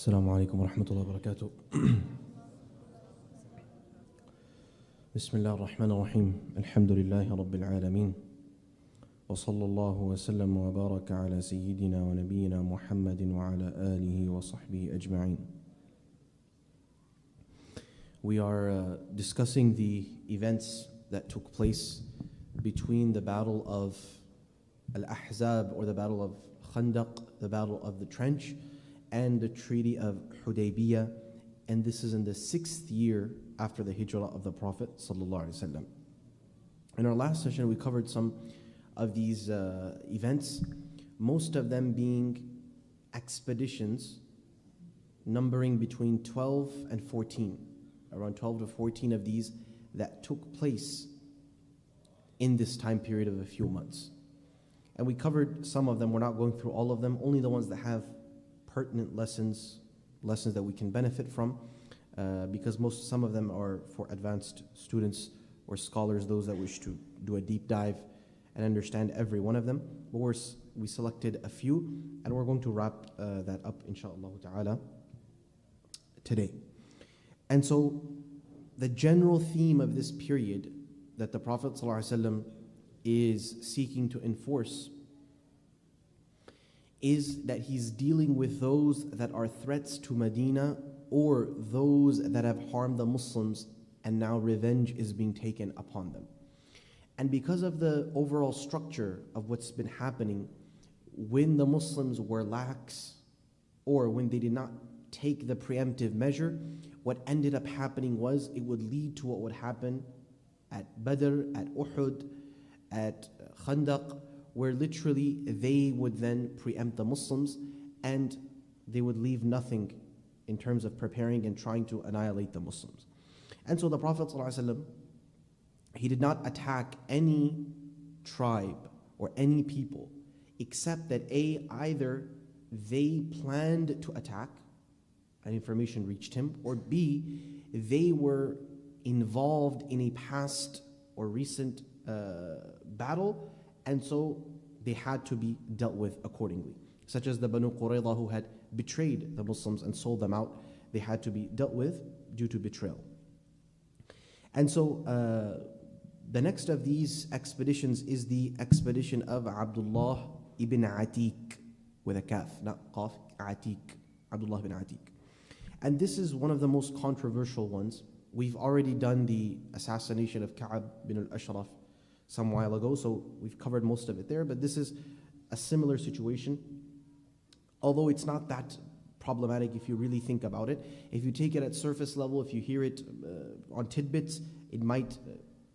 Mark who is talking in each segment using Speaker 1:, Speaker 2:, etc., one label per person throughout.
Speaker 1: السلام عليكم ورحمة الله وبركاته. بسم الله الرحمن الرحيم. الحمد لله رب العالمين وصلى الله وسلم وبارك على سيدنا ونبينا محمد وعلى آله وصحبه أجمعين. We are discussing the events that took place between the Battle of Al-Ahzab, or the Battle of Khandaq, the Battle of the Trench, and the Treaty of Hudaybiya, and this is in the 6th year after the Hijrah of the Prophet ﷺ. In our last session, we covered some of these events, most of them being expeditions numbering between 12 and 14, around 12 to 14 of these that took place in this time period of a few months. And we covered some of them. We're not going through all of them, only the ones that have pertinent lessons that we can benefit from, because some of them are for advanced students or scholars, those that wish to do a deep dive and understand every one of them. But we selected a few, and we're going to wrap that up, inshaAllah ta'ala, today. And so the general theme of this period that the Prophet ﷺ is seeking to enforce is that he's dealing with those that are threats to Medina, or those that have harmed the Muslims, and now revenge is being taken upon them. And because of the overall structure of what's been happening, when the Muslims were lax, or when they did not take the preemptive measure, what ended up happening was it would lead to what would happen at Badr, at Uhud, at Khandaq, where literally they would then preempt the Muslims and they would leave nothing in terms of preparing and trying to annihilate the Muslims. And so the Prophet ﷺ, he did not attack any tribe or any people, except that either they planned to attack and information reached him, or B, they were involved in a past or recent battle, and so they had to be dealt with accordingly. Such as the Banu Qurayza, who had betrayed the Muslims and sold them out, they had to be dealt with due to betrayal. And so the next of these expeditions is the expedition of Abdullah ibn Atiq, with a kaf, not qaf, Atiq, Abdullah ibn Atiq. And this is one of the most controversial ones. We've already done the assassination of Ka'b bin al-Ashraf some while ago, so we've covered most of it there, but this is a similar situation, although it's not that problematic if you really think about it. If you take it at surface level, if you hear it on tidbits, it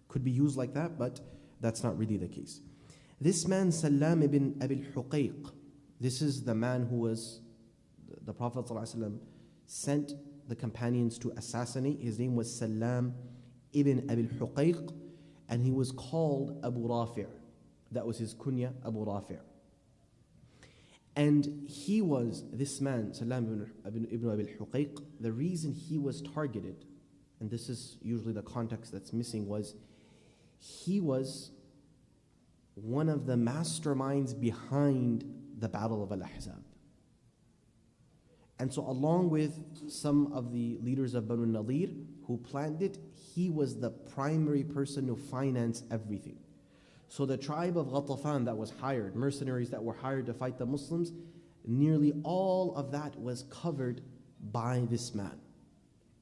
Speaker 1: could be used like that, but that's not really the case. This man, Salam ibn Abi al-Huqayq, this is the man who was, the Prophet ﷺ sent the companions to assassinate. His name was Salam ibn Abi al-Huqayq, and he was called Abu Rafi'. That was his kunya, Abu Rafi'. And he was, this man, Salam ibn Abi al-Huqayq, the reason he was targeted, and this is usually the context that's missing, was he was one of the masterminds behind the Battle of Al-Ahzab. And so along with some of the leaders of Banu Nadir who planned it, he was the primary person to finance everything. So the tribe of Ghatafan that was hired, mercenaries that were hired to fight the Muslims, nearly all of that was covered by this man.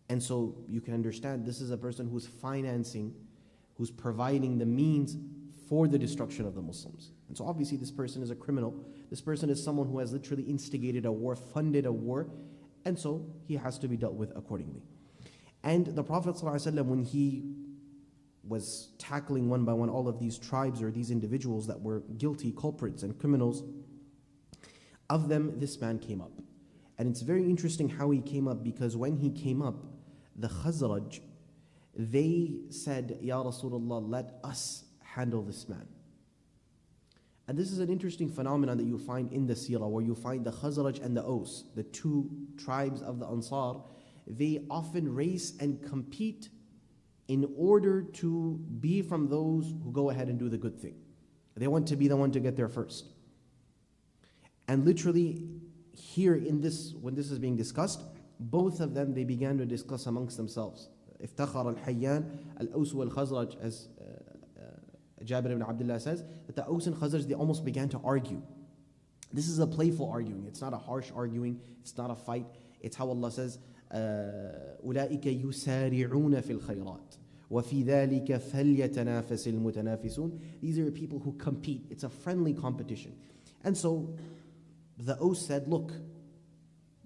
Speaker 1: And so you can understand this is a person who's financing, who's providing the means for the destruction of the Muslims. And so obviously this person is a criminal. This person is someone who has literally instigated a war, funded a war, and so he has to be dealt with accordingly. And the Prophet ﷺ, when he was tackling one by one all of these tribes or these individuals that were guilty culprits and criminals, of them this man came up. And it's very interesting how he came up, because when he came up, the Khazraj, they said, Ya Rasulullah, let us handle this man. And this is an interesting phenomenon that you find in the Seerah, where you find the Khazraj and the Aus, the two tribes of the Ansar, they often race and compete in order to be from those who go ahead and do the good thing. They want to be the one to get there first. And literally, here in this, when this is being discussed, both of them, they began to discuss amongst themselves. افتخر الحيان الأوس والخزرج, as Jabir ibn Abdullah says, that the Aus and Khazraj, they almost began to argue. This is a playful arguing. It's not a harsh arguing. It's not a fight. It's how Allah says, أولئك يسارعون في الخيرات وفي ذلك فليتنافس المتنافسون. These are people who compete. It's a friendly competition. And so the Aus said, look,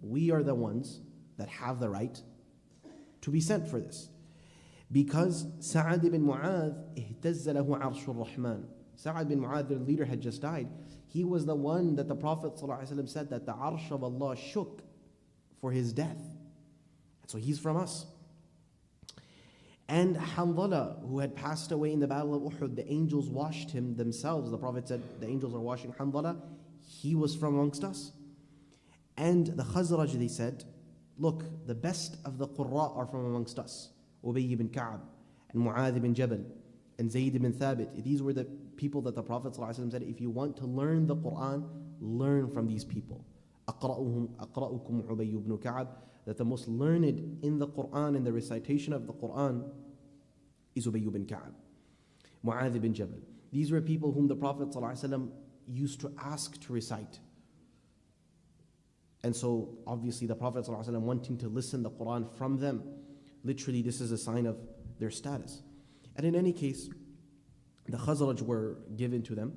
Speaker 1: we are the ones that have the right to be sent for this. Because Sa'ad ibn Mu'adh, اهتز له عرش الرحمن. Sa'ad ibn Mu'adh, their leader, had just died. He was the one that the Prophet ﷺ said that the arsh of Allah shook for his death. So he's from us. And Hamzah, who had passed away in the battle of Uhud, the angels washed him themselves. The Prophet said the angels are washing Hamzah. He was from amongst us. And the Khazraj, they said, look, the best of the Qurra are from amongst us. Ubay ibn Ka'ab, and Mu'adh ibn Jabal, and Zayd ibn Thabit. These were the people that the Prophet ﷺ said, if you want to learn the Quran, learn from these people. أقرأكم Ubay ibn Ka'ab, that the most learned in the Quran, in the recitation of the Quran, is Ubay ibn Ka'ab. Mu'adh ibn Jabal. These were people whom the Prophet ﷺ used to ask to recite. And so, obviously, the Prophet ﷺ wanting to listen the Quran from them, literally, this is a sign of their status. And in any case, the Khazraj were given to them,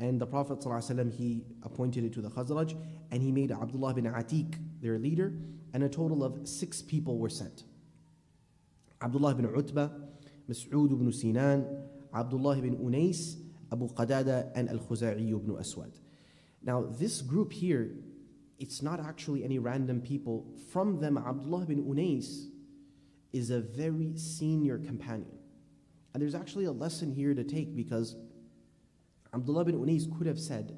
Speaker 1: and the Prophet ﷺ, he appointed it to the Khazraj, and he made Abdullah bin Atiq their leader, and a total of 6 people were sent. Abdullah bin Utbah, Mas'ud ibn Sinan, Abdullah ibn Unais, Abu Qadada, and Al-Khuza'i ibn Aswad. Now, this group here, it's not actually any random people. From them, Abdullah bin Unais is a very senior companion. And there's actually a lesson here to take, because Abdullah bin Unais could have said,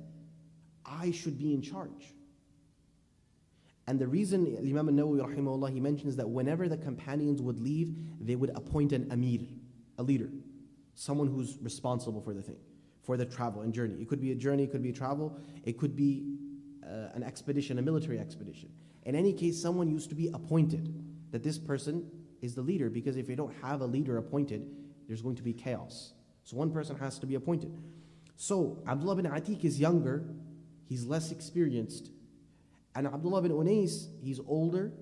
Speaker 1: I should be in charge. And the reason Imam al-Nawawi rahimahullah, he mentions that whenever the companions would leave, they would appoint an amir, a leader, someone who's responsible for the thing, for the travel and journey. It could be a journey, it could be a travel, it could be an expedition, a military expedition. In any case, someone used to be appointed, that this person is the leader, because if you don't have a leader appointed, there's going to be chaos. So one person has to be appointed. So Abdullah bin Atiq is younger, he's less experienced, and Abdullah bin Unais, he's older,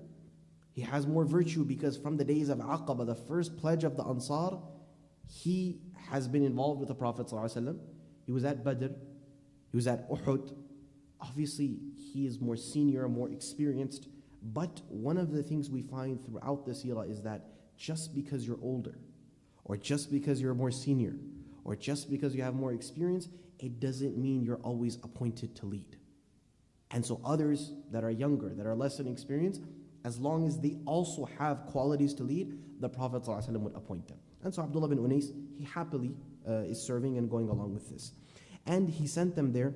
Speaker 1: he has more virtue, because from the days of Aqaba, the first pledge of the Ansar, he has been involved with the Prophet ﷺ. He was at Badr, he was at Uhud. Obviously, he is more senior, more experienced. But one of the things we find throughout the seerah is that just because you're older, or just because you're more senior, or just because you have more experience, it doesn't mean you're always appointed to lead. And so others that are younger, that are less inexperienced, as long as they also have qualities to lead, the Prophet ﷺ would appoint them. And so Abdullah bin Unais, he happily is serving and going along with this. And he sent them there,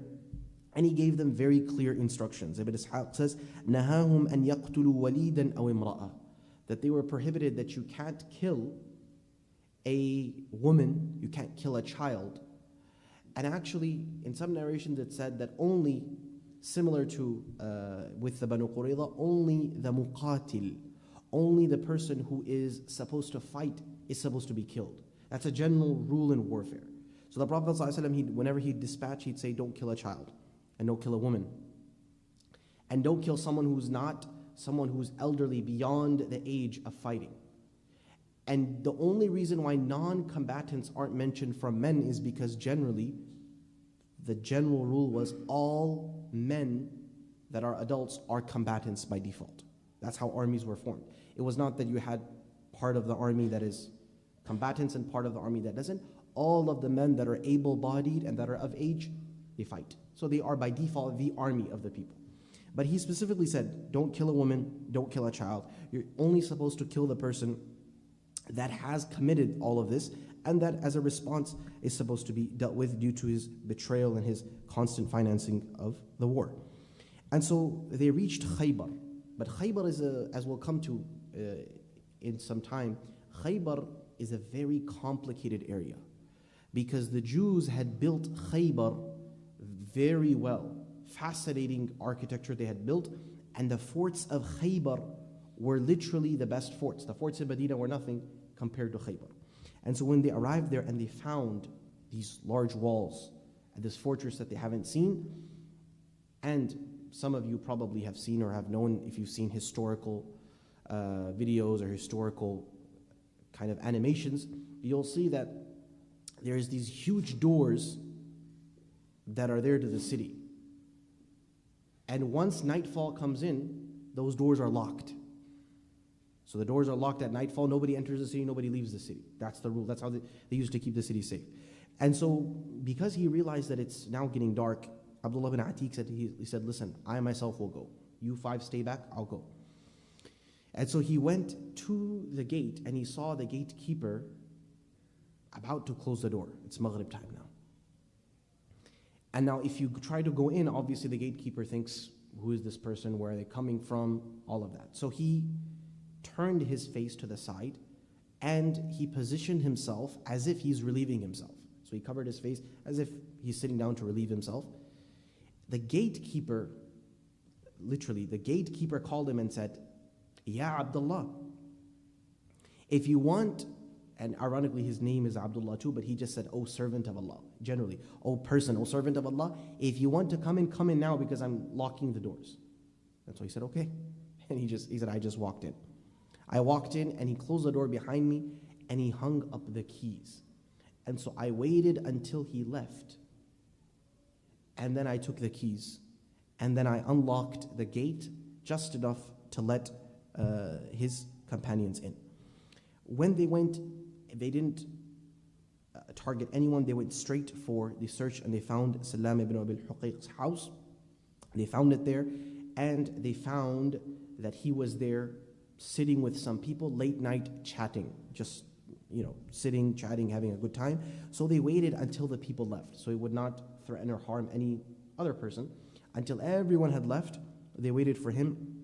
Speaker 1: and he gave them very clear instructions. Ibn Ishaq says, نَهَاهُمْ أَنْ يَقْتُلُوا وَلِيدًا أَوْ إِمْرَأً, that they were prohibited, that you can't kill a woman, you can't kill a child. And actually, in some narrations it said that only, similar to with the Banu Qurayza, only the muqatil, only the person who is supposed to fight is supposed to be killed. That's a general rule in warfare. So the Prophet ﷺ, whenever he'd dispatch, he'd say, don't kill a child, and don't kill a woman, and don't kill someone who's not someone who's elderly beyond the age of fighting. And the only reason why non-combatants aren't mentioned from men is because generally, the general rule was all men that are adults are combatants by default. That's how armies were formed. It was not that you had part of the army that is combatants and part of the army that doesn't. All of the men that are able-bodied and that are of age, they fight. So they are by default the army of the people. But he specifically said, don't kill a woman, don't kill a child. You're only supposed to kill the person that has committed all of this, and that as a response is supposed to be dealt with due to his betrayal and his constant financing of the war. And so they reached Khaybar. But Khaybar is, as we'll come to in some time, Khaybar is a very complicated area, because the Jews had built Khaybar very well. fascinating architecture they had built. And the forts of Khaybar were literally the best forts. The forts in Medina were nothing compared to Khaybar. And so when they arrived there and they found these large walls and this fortress that they haven't seen, and some of you probably have seen or have known, if you've seen historical videos or historical kind of animations, you'll see that there's these huge doors that are there to the city. And once nightfall comes in, those doors are locked. So the doors are locked at nightfall. Nobody enters the city, nobody leaves the city. That's the rule. That's how they used to keep the city safe. And so because he realized that it's now getting dark, Abdullah bin Atiq said, he said, listen, I myself will go. You 5 stay back, I'll go. And so he went to the gate and he saw the gatekeeper about to close the door. It's Maghrib time now. And now if you try to go in, obviously the gatekeeper thinks, who is this person? Where are they coming from? All of that. So he turned his face to the side and he positioned himself as if he's relieving himself. So he covered his face as if he's sitting down to relieve himself. The gatekeeper, literally, the gatekeeper called him and said, Ya Abdullah, if you want, and ironically his name is Abdullah too, but he just said, oh servant of Allah, generally, oh person, oh servant of Allah, if you want to come in now because I'm locking the doors. And so he said, okay. And he said, I just walked in. I walked in and he closed the door behind me and he hung up the keys. And so I waited until he left. And then I took the keys. And then I unlocked the gate just enough to let his companions in. When they went, they didn't target anyone. They went straight for the search and they found Salam ibn Abi al-Huqayq's house. They found it there and they found that he was there sitting with some people late night chatting, just sitting, chatting, having a good time. So they waited until the people left, so he would not threaten or harm any other person. Until everyone had left, they waited for him.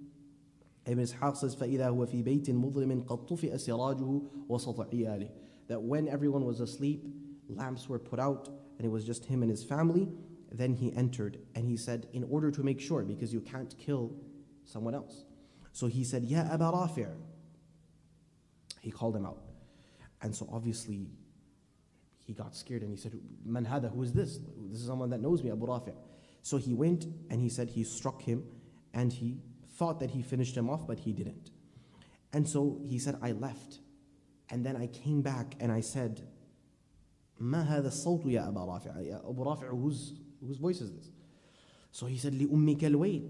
Speaker 1: Ibn Ishaq says, فَإِذَا هُوَ فِي بَيْتٍ مُظْلِمٍ قَدْ طُفِئَ سِرَاجُهُ وَسَطَ عِيَالِهِ. That when everyone was asleep, lamps were put out, and it was just him and his family. Then he entered, and he said, in order to make sure, because you can't kill someone else. So he said, Ya Aba Rafi'. He called him out. And so obviously, he got scared and he said, Man hada, who is this? This is someone that knows me, Abu Rafi'. So he went and he said he struck him and he thought that he finished him off, but he didn't. And so he said, I left. And then I came back and I said, Ma hada as-sawtu ya Aba Rafi'. Ya Abu Rafi', whose voice is this? So he said, Li ummika al-wayl.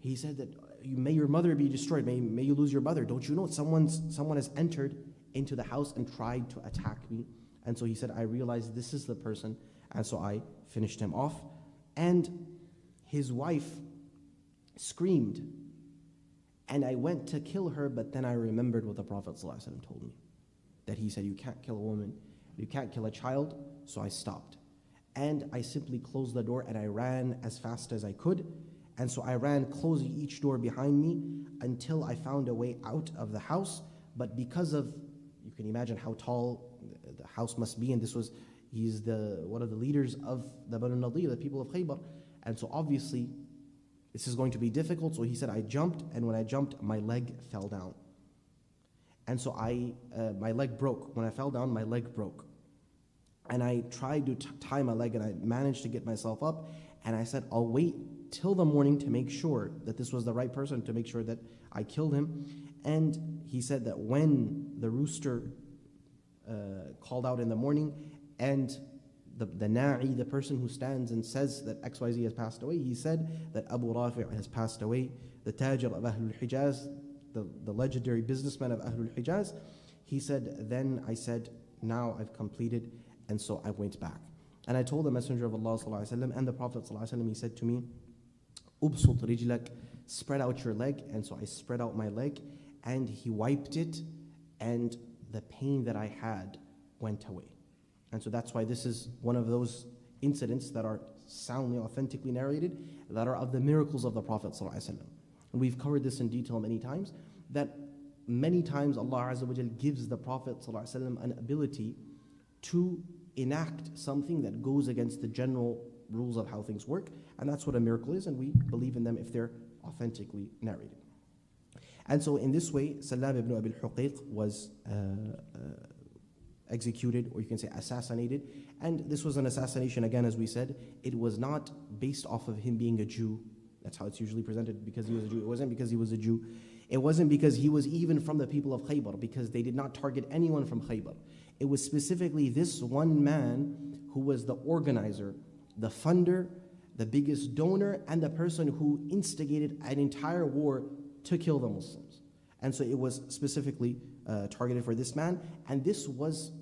Speaker 1: He said that, may your mother be destroyed, may you lose your mother. Don't you know someone has entered into the house and tried to attack me? And so he said, I realized this is the person, and so I finished him off. And his wife screamed, and I went to kill her, but then I remembered what the Prophet ﷺ told me, that he said, you can't kill a woman, you can't kill a child, so I stopped. And I simply closed the door and I ran as fast as I could. And so I ran, closing each door behind me until I found a way out of the house. But because of, you can imagine how tall the house must be, and he's one of the leaders of the Banu Nadir, the people of Khaybar. And so obviously, this is going to be difficult. So he said, I jumped, and when I jumped, my leg fell down. And so my leg broke. When I fell down, my leg broke. And I tried to tie my leg, and I managed to get myself up. And I said, I'll wait till the morning to make sure that this was the right person, to make sure that I killed him. And he said that when the rooster called out in the morning, and the na'i, the person who stands and says that XYZ has passed away, he said that Abu Rafi' has passed away, the Tajir of Ahlul Hijaz, the legendary businessman of Ahlul Hijaz. He said, then I said, now I've completed, and so I went back. And I told the Messenger of Allah ﷺ and the Prophet ﷺ, he said to me, Ubsut rijlak, spread out your leg. And so I spread out my leg, and he wiped it, and the pain that I had went away. And so that's why this is one of those incidents that are soundly, authentically narrated, that are of the miracles of the Prophet ﷺ. And we've covered this in detail many times, that many times Allah Azza wa Jal gives the Prophet ﷺ an ability to enact something that goes against the general rules of how things work, and that's what a miracle is, and we believe in them if they're authentically narrated. And so in this way, Salam ibn Abi al-Huqayq was executed, or you can say assassinated. And this was an assassination, again, as we said. It was not based off of him being a Jew. That's how it's usually presented, because he was a Jew. It wasn't because he was a Jew. It wasn't because he was even from the people of Khaybar, because they did not target anyone from Khaybar. It was specifically this one man who was the organizer, the funder, the biggest donor, and the person who instigated an entire war to kill the Muslims. And so it was specifically targeted for this man, and this was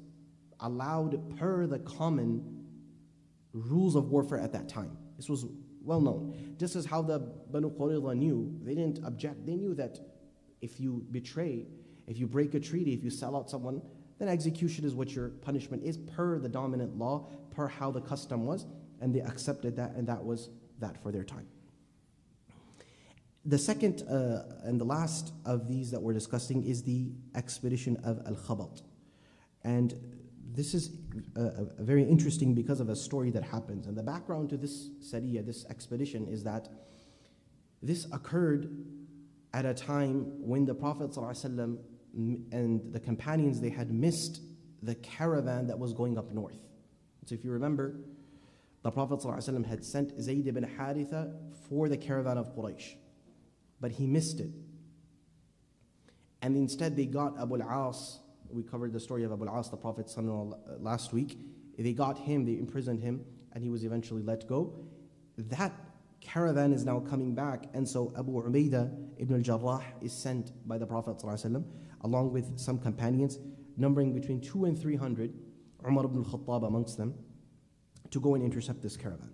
Speaker 1: allowed per the common rules of warfare at that time. This was well known. Just as how the Banu Qurayza knew, they didn't object. They knew that if you betray, if you break a treaty, if you sell out someone, then execution is what your punishment is per the dominant law, per how the custom was, and they accepted that, and that was that for their time. The second and the last of these that we're discussing is the Expedition of Al-Khabat. And this is very interesting because of a story that happens. And the background to this Sariyah, this expedition, is that this occurred at a time when the Prophet ﷺ and the companions, they had missed the caravan that was going up north. So if you remember, the Prophet ﷺ had sent Zayd ibn Haritha for the caravan of Quraysh, but he missed it. And instead they got Abu al-As. We covered the story of Abu al-As, the Prophet's son, last week. They got him, they imprisoned him, and he was eventually let go. That caravan is now coming back, and so Abu Ubaidah ibn al-Jarrah is sent by the Prophet ﷺ, along with some companions, numbering between 200 and 300, Umar ibn al-Khattab amongst them, to go and intercept this caravan.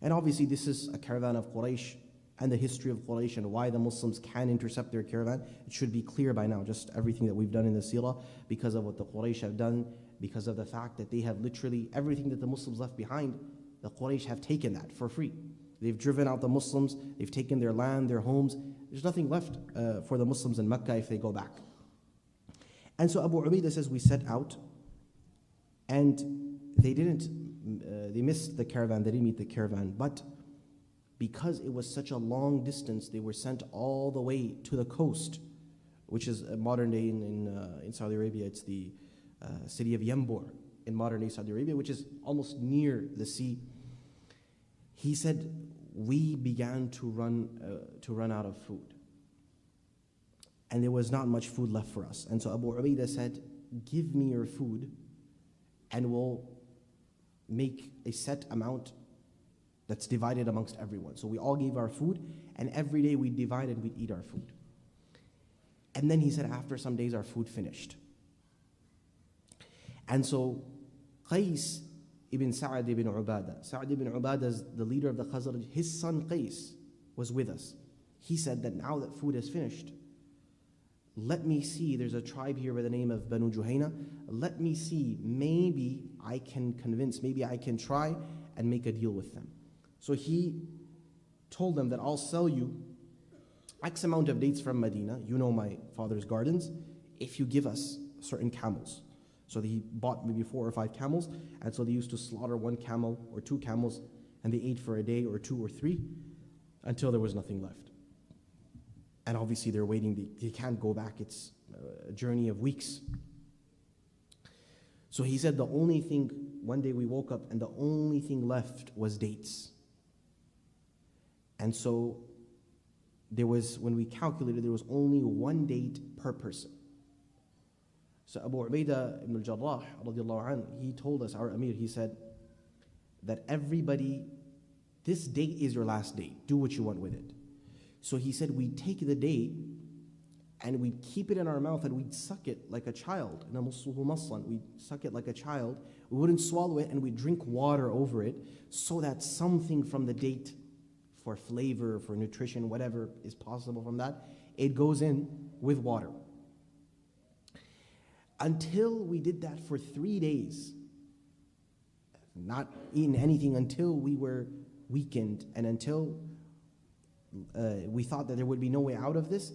Speaker 1: And obviously this is a caravan of Quraysh, and the history of Quraysh and why the Muslims can intercept their caravan. It should be clear by now, just everything that we've done in the Seerah, because of what the Quraysh have done, because of the fact that they have literally everything that the Muslims left behind, the Quraysh have taken that for free. They've driven out the Muslims, they've taken their land, their homes. There's nothing left for the Muslims in Mecca if they go back. And so Abu Ubaidah says, we set out, and they missed the caravan, they didn't meet the caravan, but because it was such a long distance, they were sent all the way to the coast, which is modern day in Saudi Arabia. It's the city of Yanbu in modern day Saudi Arabia, which is almost near the sea. He said, we began to run out of food, and there was not much food left for us. And so Abu Ubaidah said, give me your food, and we'll make a set amount that's divided amongst everyone. So we all gave our food, and every day we'd divide and we'd eat our food. And then he said, after some days our food finished. And so Qais ibn Sa'ad ibn Ubadah, Sa'ad ibn Ubadah is the leader of the Khazraj, his son Qais was with us. He said that now that food is finished, let me see, there's a tribe here by the name of Banu Juhayna, let me see, maybe I can convince, maybe I can try and make a deal with them. So he told them that I'll sell you X amount of dates from Medina, you know my father's gardens, if you give us certain camels. So he bought maybe 4 or 5 camels, and so they used to slaughter 1 camel or 2 camels, and they ate for a day or 2 or 3 until there was nothing left. And obviously they're waiting, they can't go back, it's a journey of weeks. So he said the only thing, one day we woke up and the only thing left was dates. And so there was, when we calculated, there was only 1 date per person. So Abu Ubaidah ibn al-Jarrah, radiallahu anhu, he told us, our Amir, he said that everybody, this date is your last date. Do what you want with it. So he said we'd take the date and we'd keep it in our mouth and we'd suck it like a child. We'd suck it like a child. We wouldn't swallow it, and we'd drink water over it so that something from the date, for flavor, for nutrition, whatever is possible from that, it goes in with water. Until we did that for 3 days, not eating anything until we were weakened, and until we thought that there would be no way out of this,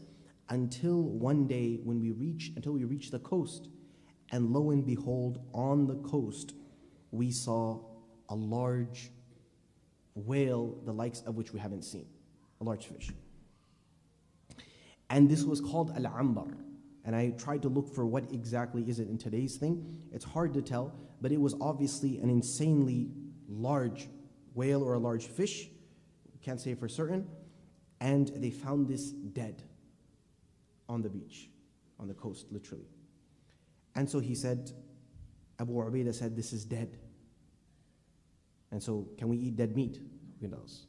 Speaker 1: until one day when we reached the coast, and lo and behold, on the coast we saw a large whale the likes of which we haven't seen, a large fish. And this was called al-ambar. And I tried to look for what exactly is it in today's thing. It's hard to tell, but it was obviously an insanely large whale or a large fish. Can't say for certain. And they found this dead on the beach, on the coast, literally. And so he said, Abu Ubaidah said, this is dead. And so, can we eat dead meat? Who knows?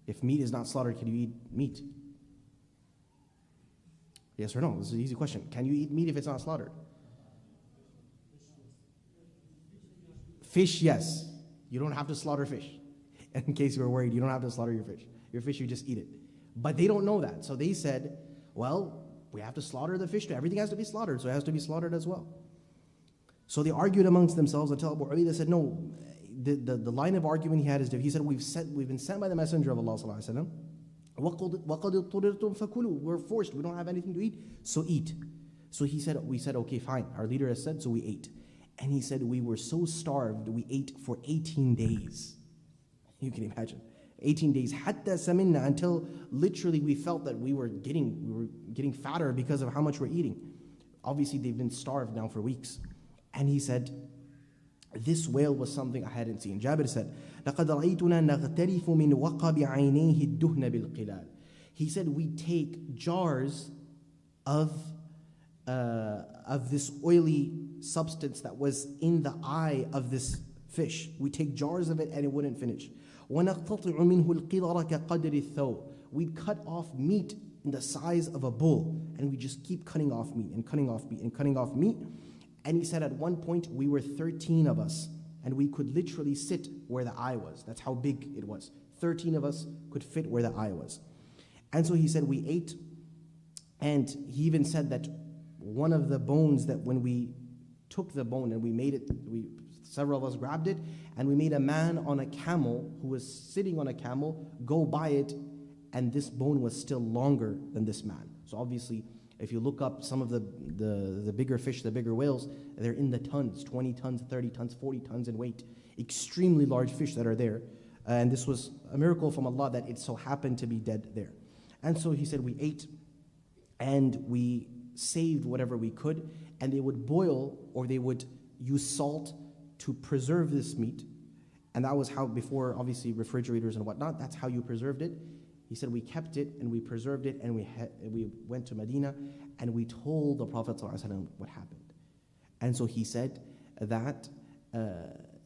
Speaker 1: If meat is not slaughtered, can you eat meat? Yes or no? This is an easy question. Can you eat meat if it's not slaughtered? Fish, yes. You don't have to slaughter fish. In case you were worried, you don't have to slaughter your fish. Your fish, you just eat it. But they don't know that. So they said, well, we have to slaughter the fish. Everything has to be slaughtered, so it has to be slaughtered as well. So they argued amongst themselves until Abu Ubaidah said, no, the line of argument he had is, he said, we've been sent by the Messenger of Allah sallallahu alaihi wasallam. وَقَدْ اضْطُرِرْتُمْ فَكُلُوا. We're forced, we don't have anything to eat, so eat. So we said, okay, fine. Our leader has said, so we ate. And he said, we were so starved, we ate for 18 days. You can imagine. 18 days, حَتَّى سَمِنَّا, until literally we felt that we were getting fatter because of how much we're eating. Obviously, they've been starved now for weeks. And he said, this whale was something I hadn't seen. Jabir said, لَقَدْ رَأَيْتُنَا نَغْتَرِفُ مِنْ وَقَبِ عَيْنَيْهِ الدُّهْنَ بِالْقِلَالِ. He said, we take jars of this oily substance that was in the eye of this fish. We take jars of it and it wouldn't finish. وَنَقْتَطِعُ مِنْهُ الْقِدَرَ كَقَدْرِ الثَّوْبِ. We'd cut off meat in the size of a bull, and we just keep cutting off meat and cutting off meat and cutting off meat. And he said at one point we were 13 of us, and we could literally sit where the eye was. That's how big it was. 13 of us could fit where the eye was. And so he said we ate, and he even said that one of the bones, that when we took the bone and we made it, several of us grabbed it, and we made a man on a camel who was sitting on a camel go by it, and this bone was still longer than this man. So obviously, if you look up some of the bigger fish, the bigger whales, they're in the tons, 20 tons, 30 tons, 40 tons in weight. Extremely large fish that are there. And this was a miracle from Allah that it so happened to be dead there. And so he said we ate and we saved whatever we could, and they would boil or they would use salt to preserve this meat. And that was how, before obviously refrigerators and whatnot, that's how you preserved it. He said we kept it and we preserved it, and we went to Medina and we told the Prophet ﷺ what happened. And so he said that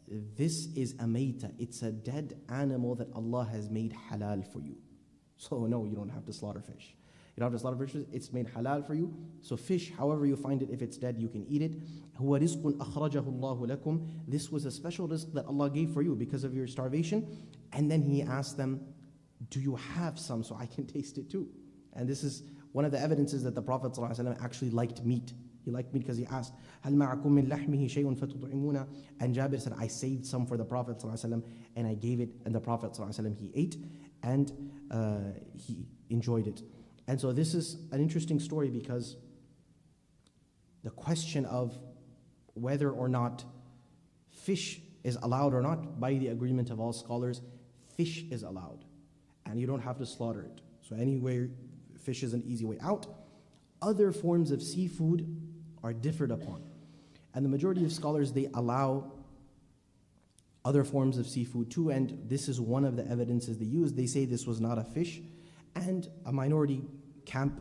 Speaker 1: this is a mayta, it's a dead animal that Allah has made halal for you. So no, you don't have to slaughter fish. You don't have to slaughter fish, it's made halal for you. So fish, however you find it, if it's dead, you can eat it. هُوَ رِزْقٌ أَخْرَجَهُ اللَّهُ لَكُمْ. This was a special rizq that Allah gave for you because of your starvation. And then he asked them, do you have some so I can taste it too? And this is one of the evidences that the Prophet ﷺ actually liked meat. He liked meat because he asked, هَلْ مَعَكُم مِّن لَحْمِهِ شَيْءٌ فَتُطْعِمُونَ. And Jabir said, I saved some for the Prophet ﷺ and I gave it, and the Prophet ﷺ, he ate and he enjoyed it. And so this is an interesting story, because the question of whether or not fish is allowed or not, by the agreement of all scholars, fish is allowed. And you don't have to slaughter it. So anyway, fish is an easy way out. Other forms of seafood are differed upon. And the majority of scholars, they allow other forms of seafood too, and this is one of the evidences they use. They say this was not a fish, and a minority camp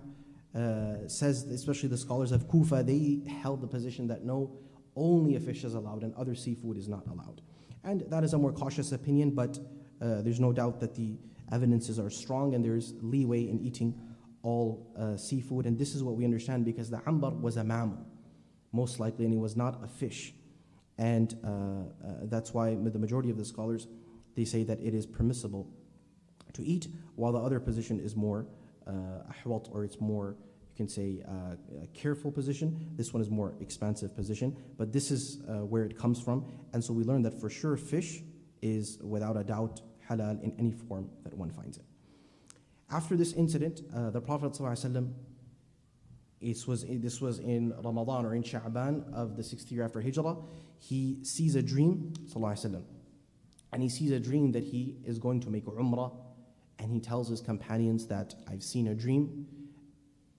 Speaker 1: says, especially the scholars of Kufa, they held the position that no, only a fish is allowed and other seafood is not allowed. And that is a more cautious opinion, but there's no doubt that the evidences are strong and there's leeway in eating all seafood. And this is what we understand, because the ambar was a mammal, most likely, and it was not a fish. And that's why the majority of the scholars, they say that it is permissible to eat, while the other position is more ahwat, or it's more, you can say, a careful position. This one is more expansive position, but this is where it comes from. And so we learn that for sure fish is without a doubt halal in any form that one finds it. After this incident, the Prophet ﷺ, this was in Ramadan or in Sha'ban of the 6th year after Hijrah, he sees a dream, ﷺ, and he sees a dream that he is going to make Umrah, and he tells his companions that I've seen a dream,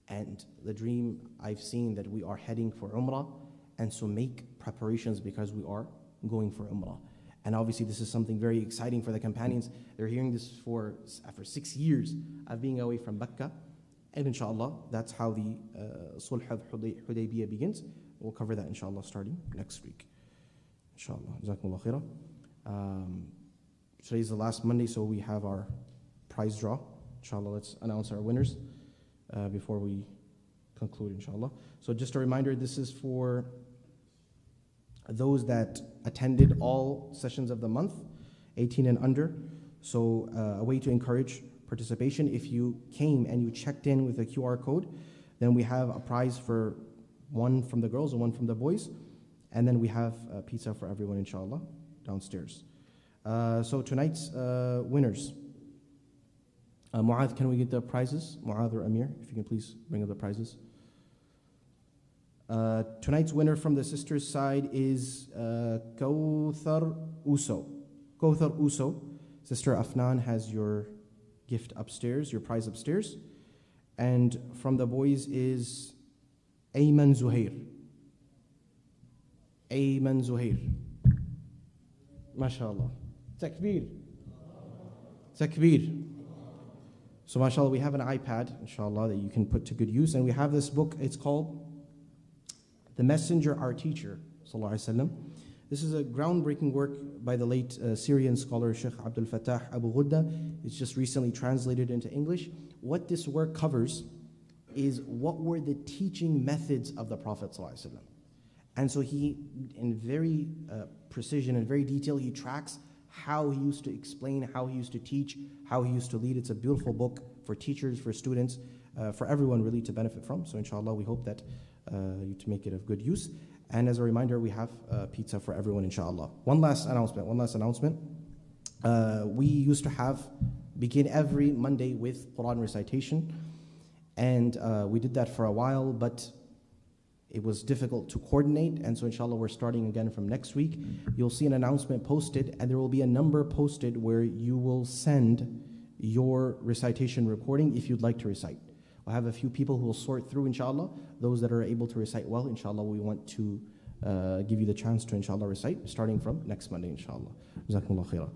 Speaker 1: and the dream I've seen that we are heading for Umrah, and so make preparations because we are going for Umrah. And obviously this is something very exciting for the companions. They're hearing this after 6 years of being away from Mecca. And inshallah, that's how the Sulh of Hudaybiya begins. We'll cover that inshallah starting next week. Inshallah. Jazakumullah khairah. Today's the last Monday, so we have our prize draw. Inshallah, let's announce our winners before we conclude, inshallah. So just a reminder, this is for those that attended all sessions of the month, 18 and under. So a way to encourage participation, if you came and you checked in with a QR code, then we have a prize for one from the girls and one from the boys. And then we have pizza for everyone, inshallah, downstairs. So tonight's winners. Mu'adh, can we get the prizes? Mu'adh or Amir, if you can please bring up the prizes. Tonight's winner from the sisters' side is Kawthar Uso. Kawthar Uso. Sister Afnan has your gift upstairs, your prize upstairs. And from the boys is Ayman Zuhair. Ayman Zuhair. MashaAllah. Takbir. Takbir. So mashallah, we have an iPad, inshallah, that you can put to good use. And we have this book, it's called The Messenger, Our Teacher, sallallahu alaihi wasallam. This is a groundbreaking work by the late Syrian scholar Shaykh Abdul Fattah Abu Ghudda. It's just recently translated into English. What this work covers is what were the teaching methods of the Prophet sallallahu alaihi wasallam. And so he, in very precision and very detail, he tracks how he used to explain, how he used to teach, how he used to lead. It's a beautiful book for teachers, for students, for everyone really to benefit from. So inshallah, we hope that you to make it of good use. And as a reminder, we have pizza for everyone, inshallah. One last announcement. We used to begin every Monday with Quran recitation. And we did that for a while, but it was difficult to coordinate, and so inshallah we're starting again from next week. You'll see an announcement posted, and there will be a number posted where you will send your recitation recording if you'd like to recite. We'll have a few people who will sort through, inshallah. Those that are able to recite well, inshallah, we want to give you the chance to, inshallah, recite, starting from next Monday, inshallah. Jazakumullah khairah.